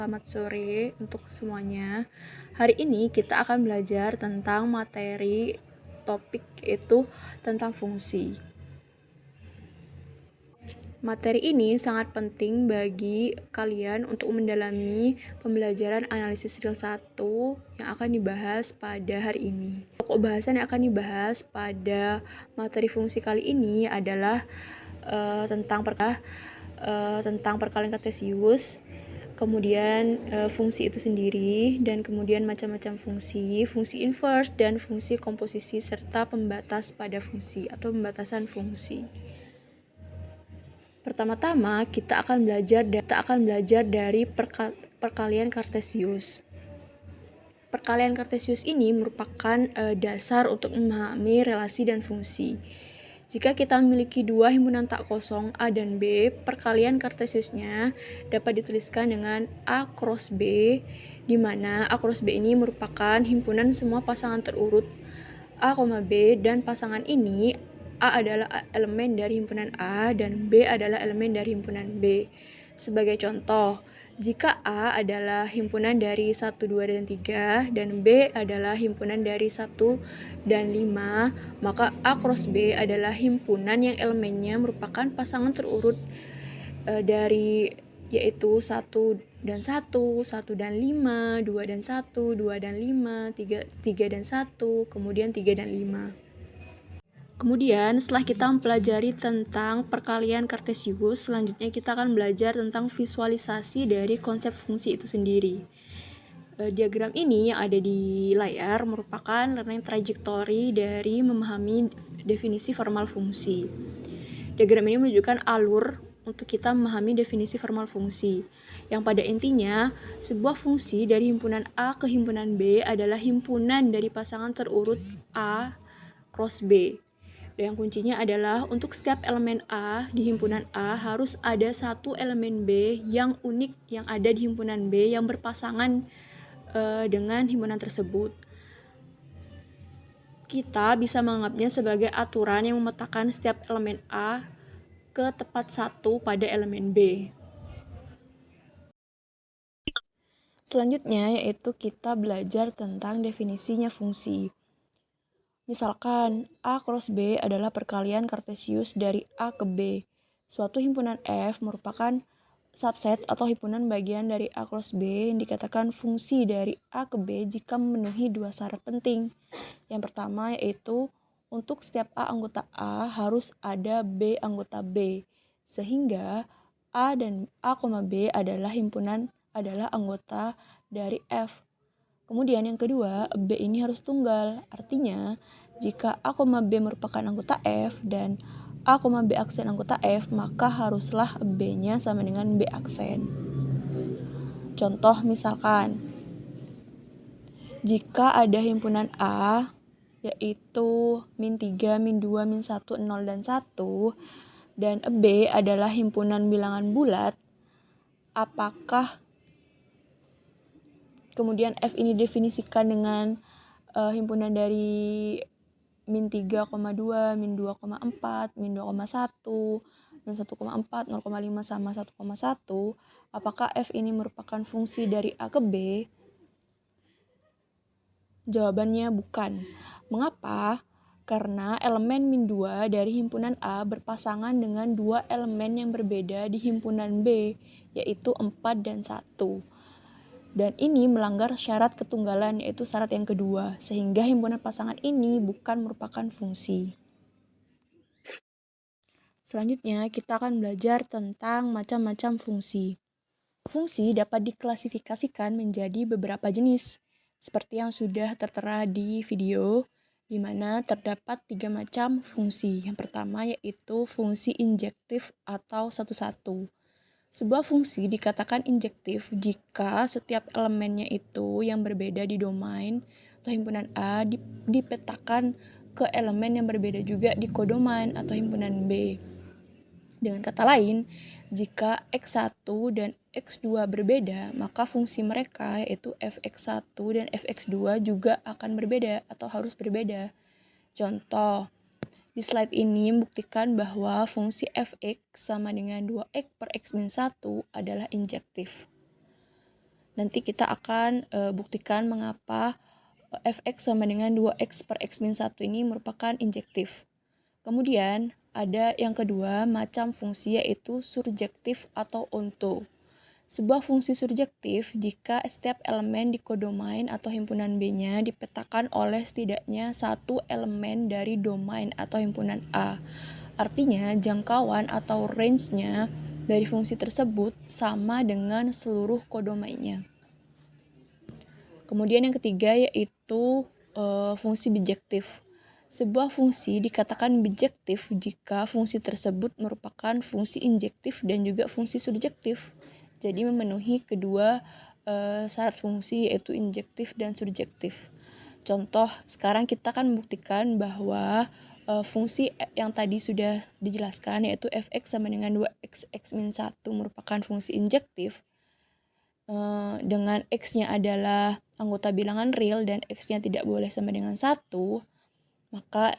Selamat sore untuk semuanya. Hari ini kita akan belajar tentang materi topik yaitu tentang fungsi. Materi ini sangat penting bagi kalian untuk mendalami pembelajaran analisis real 1 yang akan dibahas pada hari ini. Pokok bahasan yang akan dibahas pada materi fungsi kali ini adalah tentang perkalian kartesius, kemudian fungsi itu sendiri, dan kemudian macam-macam fungsi inverse, dan fungsi komposisi, serta pembatas pada fungsi atau pembatasan fungsi. Pertama-tama kita akan belajar dari perkalian kartesius. Perkalian kartesius ini merupakan dasar untuk memahami relasi dan fungsi. Jika kita memiliki dua himpunan tak kosong A dan B, perkalian kartesiusnya dapat dituliskan dengan A cross B, di mana A cross B ini merupakan himpunan semua pasangan terurut A, B, dan pasangan ini A adalah elemen dari himpunan A dan B adalah elemen dari himpunan B. Sebagai contoh, jika A adalah himpunan dari 1, 2, dan 3, dan B adalah himpunan dari 1 dan 5, maka A cross B adalah himpunan yang elemennya merupakan pasangan terurut yaitu 1 dan 1, 1 dan 5, 2 dan 1, 2 dan 5, 3 dan 1, kemudian 3 dan 5. Kemudian setelah kita mempelajari tentang perkalian kartesius, selanjutnya kita akan belajar tentang visualisasi dari konsep fungsi itu sendiri. Diagram ini yang ada di layar merupakan learning trajectory dari memahami definisi formal fungsi. Diagram ini menunjukkan alur untuk kita memahami definisi formal fungsi, yang pada intinya sebuah fungsi dari himpunan A ke himpunan B adalah himpunan dari pasangan terurut A cross B. Dan yang kuncinya adalah untuk setiap elemen A di himpunan A harus ada satu elemen B yang unik yang ada di himpunan B yang berpasangan dengan himpunan tersebut. Kita bisa menganggapnya sebagai aturan yang memetakan setiap elemen A ke tepat satu pada elemen B. Selanjutnya yaitu kita belajar tentang definisinya fungsi. Misalkan A cross B adalah perkalian kartesius dari A ke B. Suatu himpunan F merupakan subset atau himpunan bagian dari A cross B yang dikatakan fungsi dari A ke B jika memenuhi dua syarat penting. Yang pertama yaitu untuk setiap A anggota A harus ada B anggota B, sehingga A dan A, B adalah anggota dari F. Kemudian yang kedua, B ini harus tunggal. Artinya, jika A, B merupakan anggota F dan A, B aksen anggota F, maka haruslah B-nya sama dengan B aksen. Contoh misalkan, jika ada himpunan A, yaitu min 3, min 2, min 1, 0, dan 1, dan B adalah himpunan bilangan bulat, apakah kemudian F ini definisikan dengan himpunan dari min 3,2, min 2,4, min 2,1, min 1,4, 0,5 sama 1,1, apakah F ini merupakan fungsi dari A ke B? Jawabannya bukan. Mengapa? Karena elemen min 2 dari himpunan A berpasangan dengan dua elemen yang berbeda di himpunan B, yaitu 4 dan 1. Dan ini melanggar syarat ketunggalan, yaitu syarat yang kedua, sehingga himpunan pasangan ini bukan merupakan fungsi. Selanjutnya, kita akan belajar tentang macam-macam fungsi. Fungsi dapat diklasifikasikan menjadi beberapa jenis, seperti yang sudah tertera di video, di mana terdapat 3 macam fungsi. Yang pertama yaitu fungsi injektif atau satu-satu. Sebuah fungsi dikatakan injektif jika setiap elemennya itu yang berbeda di domain atau himpunan A dipetakan ke elemen yang berbeda juga di kodomain atau himpunan B. Dengan kata lain, jika X1 dan X2 berbeda, maka fungsi mereka yaitu fx1 dan fx2 juga akan berbeda atau harus berbeda. Contoh, di slide ini membuktikan bahwa fungsi fx sama dengan 2x per x min 1 adalah injektif. nanti kita akan buktikan mengapa fx sama dengan 2x per x min 1 ini merupakan injektif. Kemudian ada yang kedua macam fungsi yaitu surjektif atau onto. Sebuah fungsi surjektif jika setiap elemen di kodomain atau himpunan B-nya dipetakan oleh setidaknya satu elemen dari domain atau himpunan A. Artinya jangkauan atau range-nya dari fungsi tersebut sama dengan seluruh kodomainnya. Kemudian yang ketiga yaitu fungsi bijektif. Sebuah fungsi dikatakan bijektif jika fungsi tersebut merupakan fungsi injektif dan juga fungsi surjektif. Jadi memenuhi kedua syarat fungsi yaitu injektif dan surjektif. Contoh, sekarang kita akan membuktikan bahwa fungsi yang tadi sudah dijelaskan yaitu fx sama dengan 2x x min 1 merupakan fungsi injektif. Dengan x-nya adalah anggota bilangan real dan x-nya tidak boleh sama dengan 1, maka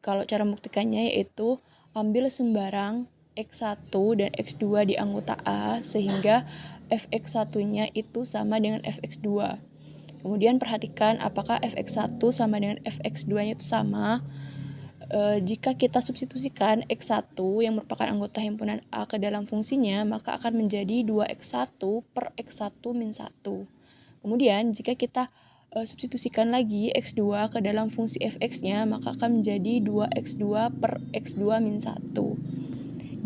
kalau cara membuktikannya yaitu ambil sembarang x1 dan x2 di anggota A sehingga fx1-nya itu sama dengan fx2. Kemudian perhatikan apakah fx1 sama dengan fx2-nya itu sama. Jika kita substitusikan x1 yang merupakan anggota himpunan A ke dalam fungsinya, maka akan menjadi 2x1 per x1 min 1. Kemudian jika kita substitusikan lagi x2 ke dalam fungsi fx-nya, maka akan menjadi 2x2 per x2 min 1.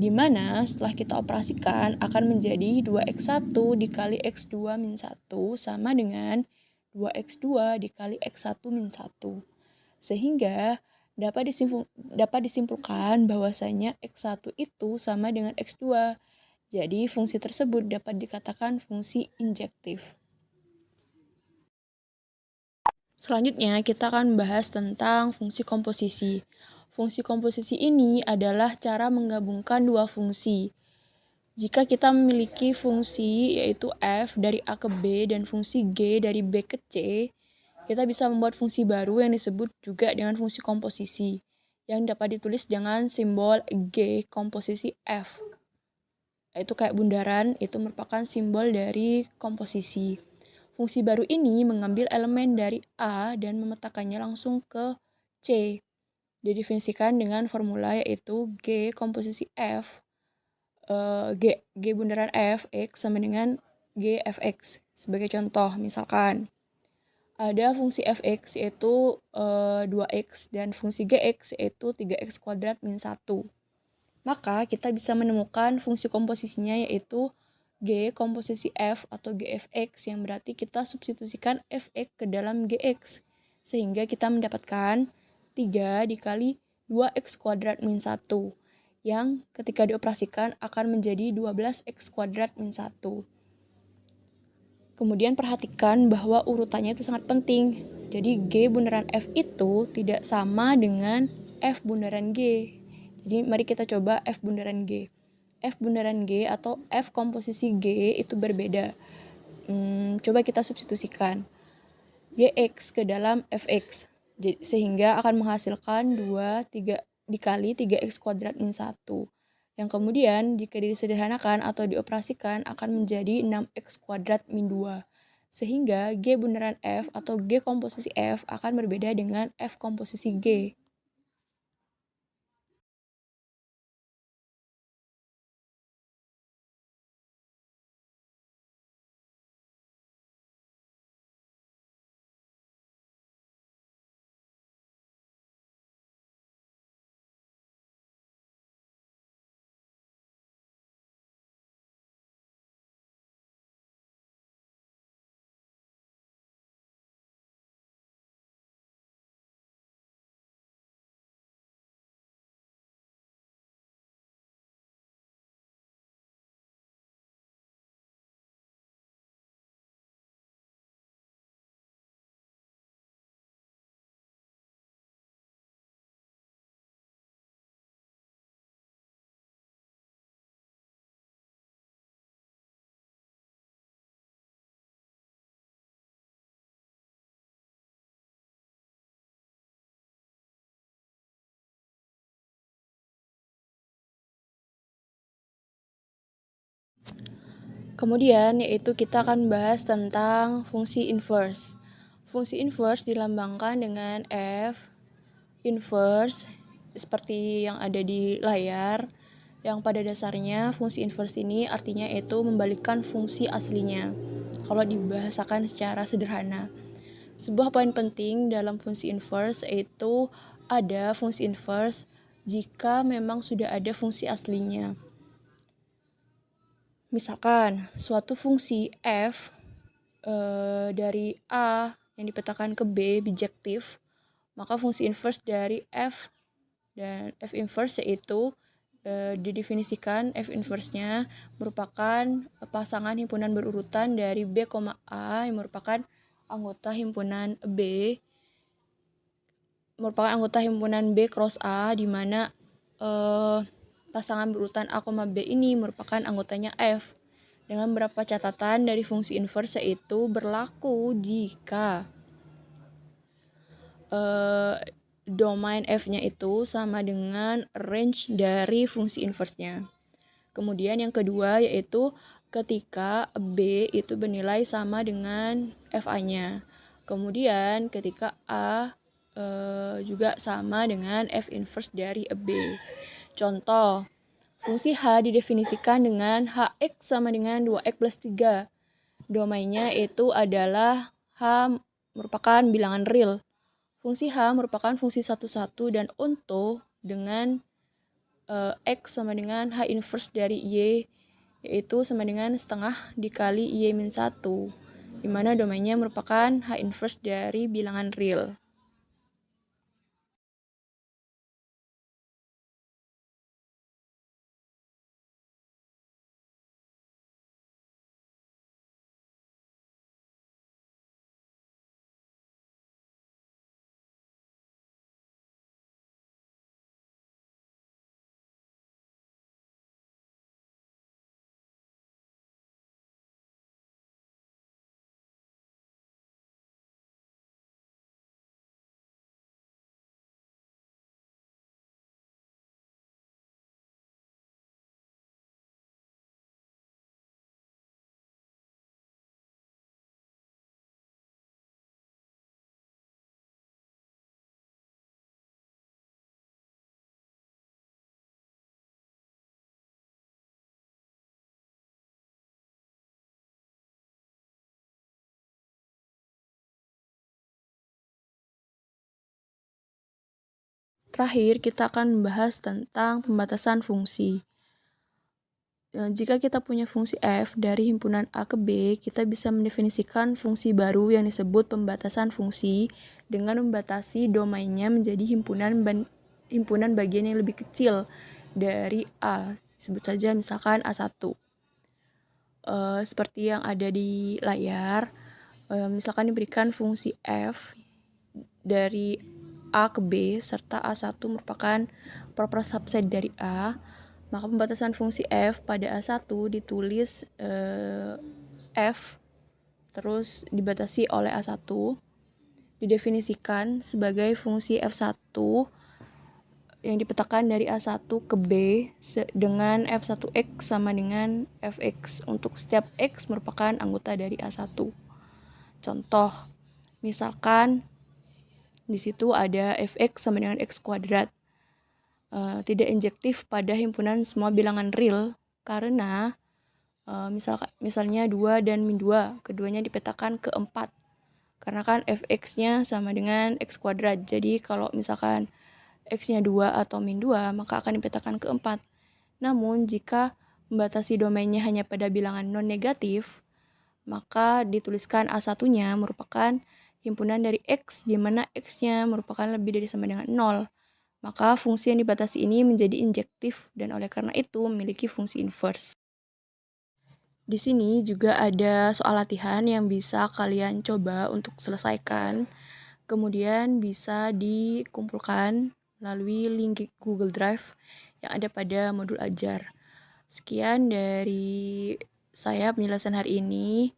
Di mana setelah kita operasikan akan menjadi 2x1 dikali x2 min 1 sama dengan 2x2 dikali x1 min 1. Sehingga dapat disimpulkan bahwasanya x1 itu sama dengan x2. Jadi fungsi tersebut dapat dikatakan fungsi injektif. Selanjutnya kita akan membahas tentang fungsi komposisi. Fungsi komposisi ini adalah cara menggabungkan dua fungsi. Jika kita memiliki fungsi yaitu f dari A ke B dan fungsi g dari B ke C, kita bisa membuat fungsi baru yang disebut juga dengan fungsi komposisi, yang dapat ditulis dengan simbol G komposisi F. Itu kayak bundaran, itu merupakan simbol dari komposisi. Fungsi baru ini mengambil elemen dari A dan memetakannya langsung ke C. Didefinisikan dengan formula yaitu G komposisi F, G bundaran F, X sama dengan G fx. Sebagai contoh, misalkan ada fungsi fx yaitu 2x dan fungsi gx yaitu 3x kuadrat min 1. Maka kita bisa menemukan fungsi komposisinya yaitu g komposisi f atau gfx yang berarti kita substitusikan fx ke dalam gx. Sehingga kita mendapatkan 3 dikali 2x kuadrat min 1 yang ketika dioperasikan akan menjadi 12x kuadrat min 1. Kemudian perhatikan bahwa urutannya itu sangat penting. Jadi G bundaran F itu tidak sama dengan F bundaran G. Jadi mari kita coba F bundaran G. F bundaran G atau F komposisi G itu berbeda. Coba kita substitusikan Gx ke dalam Fx. Jadi, sehingga akan menghasilkan 3 dikali 3x kuadrat min 1. Yang kemudian jika disederhanakan atau dioperasikan akan menjadi 6x kuadrat min 2. Sehingga G bundaran F atau G komposisi F akan berbeda dengan F komposisi G. Kemudian yaitu kita akan bahas tentang fungsi inverse. Fungsi inverse dilambangkan dengan F inverse seperti yang ada di layar, yang pada dasarnya fungsi inverse ini artinya itu membalikkan fungsi aslinya kalau dibahasakan secara sederhana. Sebuah poin penting dalam fungsi inverse yaitu ada fungsi inverse jika memang sudah ada fungsi aslinya. Misalkan suatu fungsi f dari A yang dipetakan ke B bijektif, maka fungsi inverse dari f dan f inverse yaitu didefinisikan f inverse-nya merupakan pasangan himpunan berurutan dari B, A yang merupakan anggota himpunan B cross A, di mana pasangan berurutan A, B ini merupakan anggotanya F. Dengan beberapa catatan dari fungsi inverse yaitu berlaku jika domain F-nya itu sama dengan range dari fungsi inverse-nya. Kemudian yang kedua yaitu ketika B itu bernilai sama dengan FA-nya. Kemudian ketika A juga sama dengan F inverse dari B. Contoh, fungsi H didefinisikan dengan Hx sama dengan 2x plus 3. Domainnya itu adalah H merupakan bilangan real. Fungsi H merupakan fungsi satu-satu dan onto dengan X sama dengan H inverse dari Y, yaitu sama dengan setengah dikali Y-1, di mana domainnya merupakan H inverse dari bilangan real. Terakhir, kita akan membahas tentang pembatasan fungsi. Jika kita punya fungsi f dari himpunan A ke B, kita bisa mendefinisikan fungsi baru yang disebut pembatasan fungsi dengan membatasi domainnya menjadi himpunan bagian yang lebih kecil dari A. Sebut saja misalkan A1. Seperti yang ada di layar, misalkan diberikan fungsi f dari A ke B serta A1 merupakan proper subset dari A, maka pembatasan fungsi f pada A1 ditulis f terus dibatasi oleh A1, didefinisikan sebagai fungsi f1 yang dipetakan dari A1 ke B dengan f1x sama dengan fx untuk setiap x merupakan anggota dari A1. Contoh, misalkan di situ ada fx sama dengan x kuadrat. Tidak injektif pada himpunan semua bilangan real karena misalnya 2 dan min 2, keduanya dipetakan ke 4. Karena kan fx-nya sama dengan x kuadrat. Jadi kalau misalkan x-nya 2 atau min 2, maka akan dipetakan ke 4. Namun jika membatasi domainnya hanya pada bilangan non-negatif, maka dituliskan A1-nya merupakan himpunan dari X, di mana X-nya merupakan lebih dari sama dengan 0. Maka fungsi yang dibatasi ini menjadi injektif dan oleh karena itu memiliki fungsi inverse. Di sini juga ada soal latihan yang bisa kalian coba untuk selesaikan. Kemudian bisa dikumpulkan melalui link Google Drive yang ada pada modul ajar. Sekian dari saya penjelasan hari ini.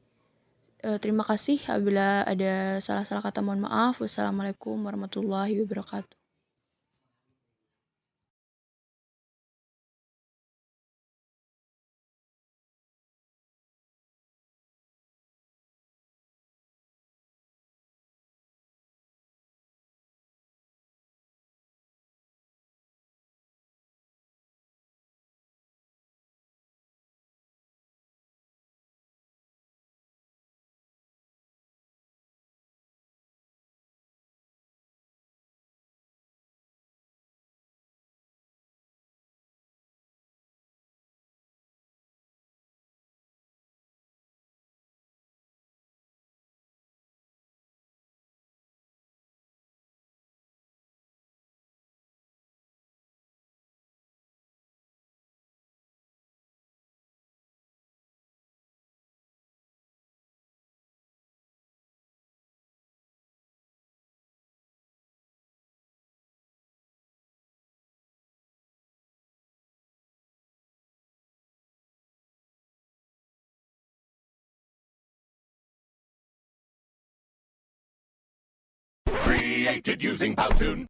Terima kasih apabila ada salah-salah kata, mohon maaf. Wassalamualaikum warahmatullahi wabarakatuh. created using Powtoon.